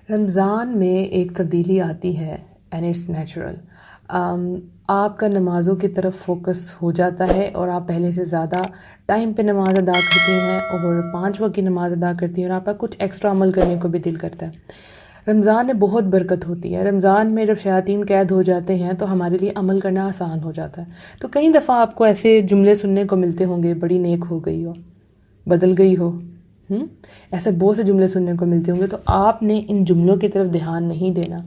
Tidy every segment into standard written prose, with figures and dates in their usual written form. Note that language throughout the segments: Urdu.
رمضان میں ایک تبدیلی آتی ہے اینڈ اٹس نیچرل. آپ کا نمازوں کی طرف فوکس ہو جاتا ہے اور آپ پہلے سے زیادہ ٹائم پہ نماز ادا کرتی ہیں اور 5 وقت کی نماز ادا کرتی ہیں اور آپ کا کچھ ایکسٹرا عمل کرنے کو بھی دل کرتا ہے. رمضان میں بہت برکت ہوتی ہے. رمضان میں جب شیاطین قید ہو جاتے ہیں تو ہمارے لیے عمل کرنا آسان ہو جاتا ہے. تو کئی دفعہ آپ کو ایسے جملے سننے کو ملتے ہوں گے، بڑی نیک ہو گئی ہو، بدل گئی ہو، ایسے بہت سے جملے سننے کو ملتے ہوں گے. تو آپ نے ان جملوں کی طرف دھیان نہیں دینا.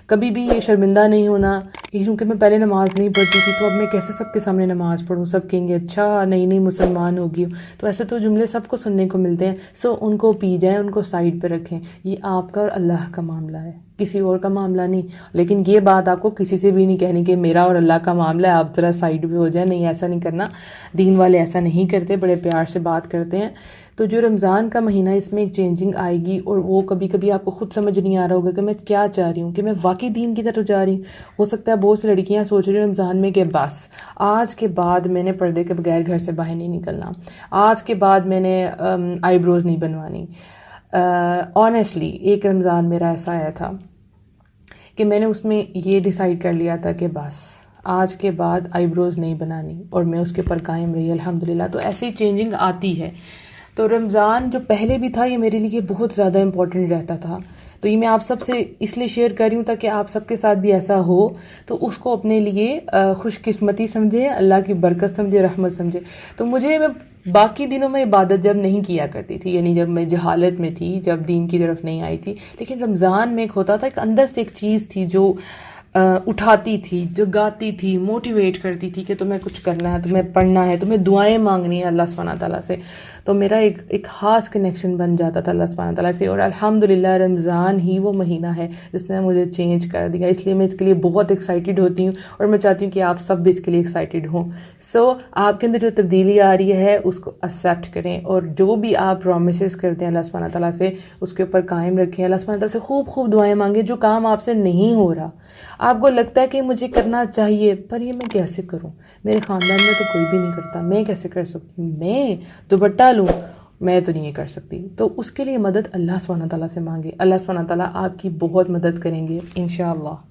کبھی بھی یہ شرمندہ نہیں ہونا کہ کیونکہ میں پہلے نماز نہیں پڑھتی تھی تو اب میں کیسے سب کے سامنے نماز پڑھوں، سب کہیں گے اچھا نئی نئی مسلمان ہوگی. تو ایسے تو جملے سب کو سننے کو ملتے ہیں. سو ان کو پی جائیں، ان کو سائڈ پہ رکھیں. یہ آپ کا اور اللہ کا معاملہ ہے، کسی اور کا معاملہ نہیں. لیکن یہ بات آپ کو کسی سے بھی نہیں کہنی کہ میرا اور اللہ کا معاملہ ہے، آپ ذرا سائڈ پہ ہو جائیں. نہیں، ایسا نہیں کرنا. دین والے ایسا نہیں کرتے، بڑے پیار سے بات کرتے ہیں. تو جو رمضان کا مہینہ، اس میں ایک چینجنگ آئے گی اور وہ کبھی کبھی آپ کو خود سمجھ نہیں آ رہا ہوگا کہ میں کیا چاہ رہی ہوں، کہ میں واقعی دین کی طرف جا رہی ہوں. ہو سکتا ہے بہت سی لڑکیاں سوچ رہی ہیں رمضان میں کہ بس آج کے بعد میں نے پردے کے بغیر گھر سے باہر نہیں نکلنا، آج کے بعد میں نے آئی بروز نہیں بنوانی. آنیسٹلی ایک رمضان میرا ایسا آیا تھا کہ میں نے اس میں یہ ڈیسائیڈ کر لیا تھا کہ بس آج کے بعد آئی بروز نہیں بنانی، اور میں اس کے پر قائم رہی الحمدللہ. تو ایسی چینجنگ آتی ہے. تو رمضان جو پہلے بھی تھا یہ میرے لیے بہت زیادہ امپورٹنٹ رہتا تھا. تو یہ میں آپ سب سے اس لیے شیئر کر رہی ہوں تاکہ آپ سب کے ساتھ بھی ایسا ہو تو اس کو اپنے لیے خوش قسمتی سمجھے، اللہ کی برکت سمجھے، رحمت سمجھے. تو میں باقی دنوں میں عبادت جب نہیں کیا کرتی تھی، یعنی جب میں جہالت میں تھی، جب دین کی طرف نہیں آئی تھی، لیکن رمضان میں ایک ہوتا تھا، ایک اندر سے ایک چیز تھی جو اٹھاتی تھی، جو گاتی تھی، موٹیویٹ کرتی تھی کہ تمہیں کچھ کرنا ہے، تمہیں پڑھنا ہے، تمہیں دعائیں مانگنی ہے اللہ سبحانہ تعالیٰ سے. تو میرا ایک خاص کنیکشن بن جاتا تھا اللہ سبحانہ تعالیٰ سے. اور الحمدللہ رمضان ہی وہ مہینہ ہے جس نے مجھے چینج کر دیا. اس لیے میں اس کے لیے بہت ایکسائٹیڈ ہوتی ہوں اور میں چاہتی ہوں کہ آپ سب بھی اس کے لیے ایکسائٹیڈ ہوں. سو آپ کے اندر جو تبدیلی آ رہی ہے اس کو ایکسیپٹ کریں، اور جو بھی آپ پرومسز کرتے ہیں اللہ سبحانہ تعالیٰ سے اس کے اوپر قائم رکھیں. اللہ سبحانہ تعالیٰ سے خوب دعائیں مانگیں. جو کام آپ سے نہیں ہو رہا، آپ کو لگتا ہے کہ مجھے کرنا چاہیے پر یہ میں کیسے کروں، میرے خاندان میں تو کوئی بھی نہیں کرتا، میں کیسے کر سکتی ہوں، میں دوپٹہ لوں، میں تو نہیں کر سکتی. تو اس کے لیے مدد اللہ سبحانہ تعالیٰ سے مانگے. اللہ سبحانہ تعالیٰ آپ کی بہت مدد کریں گے انشاءاللہ.